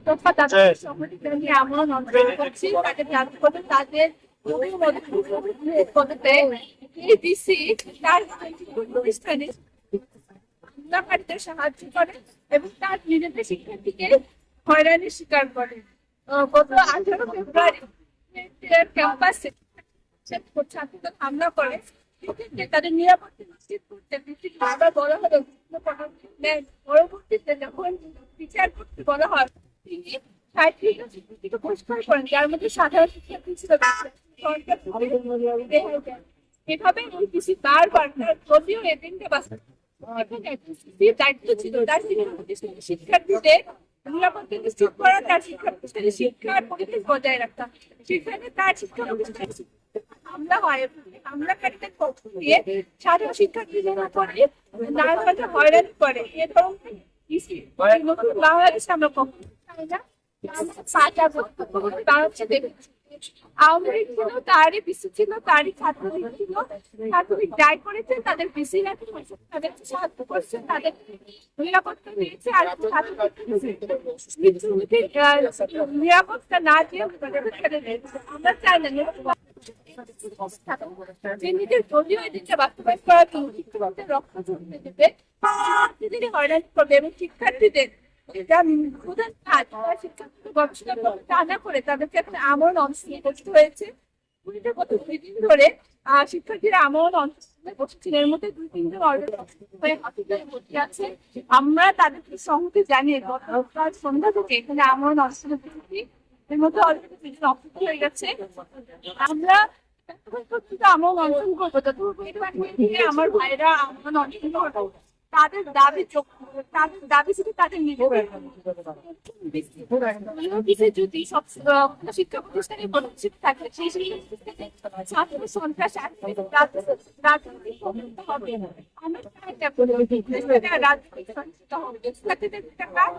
তথা তাদের সংগঠিত নিয়ে আমরা নজর করছি তাদের জানতে হবে তাদের পদতে এবিসি তার প্রতিষ্ঠানে হামলাকারীদের সাহায্য করে এবং তার নিজেদের শিক্ষার্থীকে হয়রানির শিকার করে। গত 18 ফেব্রুয়ারি ক্যাম্পাসে ছাত্রদের হামলা করে তাদের নিরাপত্তা নিশ্চিত করতে বারবার বলা হলো পরবর্তীতে যখন বিচার করতে বলা হয় তিনি 60 বহিষ্কার করেন, যার মধ্যে সাধারণ শিক্ষার্থী ছিল। এভাবে ইউপিসি বারবার তার যদিও এজেন্ডা বাস্তবায়নের দায়িত্ব ছিল তার শিক্ষার্থীদের নিরাপত্তা নিশ্চিত করা, তার শিক্ষা প্রতিষ্ঠানে শিক্ষার পরিবেশ বজায় রাখা। সেখানে তার শিক্ষা প্রতিষ্ঠানে হামলা হয়, হামলাকারীদের পক্ষ দিয়ে সাধারণ শিক্ষার্থীদের উপরে নানাভাবে হয়রানি করে। এ ধরনের বাংলাদেশে আমরা কখনো চাই না। আওয়ামী লীগ ছিল, তারই পিছু ছিল, তারই ছাত্রলীগ ছিল। ছাত্রলীগ দায় করেছে, তাদের পিছিয়ে তাদের সাহায্য করছে, তাদের নিরাপত্তা দিয়েছে। আর নিরাপত্তা না দিয়ে আমরা চাই না যে নিজের দলীয় এজেন্ডা বাস্তবায়ন করার শিক্ষার্থীদের রক্ষা করতে দেবে, শিক্ষার্থীদের হয়রানি করবে এবং শিক্ষার্থীদের গবেষণা তা না করে তাদেরকে একটা আমরণ অনশনে বসতে হয়েছে। গত 2 দিন ধরে শিক্ষার্থীরা আমরণ অনশনে বসেছেন, এর মধ্যে 2-3 জন অলরেডি হসপিটালে ভর্তি আছে। আমরা তাদেরকে সংহতি জানিয়ে গতকাল সন্ধ্যা থেকে এখানে আমরণ অনশনে বসেছি, এর মধ্যে অলরেডি 2 জন অসুস্থ হয়ে গেছে। আমরা আমরণ অনশন করবো আমার ভাইরা আমরণ অনশন করবো, তাদের দাবি শুধু তাদের নিজেদের। যদি সব শিক্ষা প্রতিষ্ঠানে থাকে সেই ছাত্র সন্ত্রাস রাজনৈতিক হবে। আমরা রাজনৈতিক হবে তারা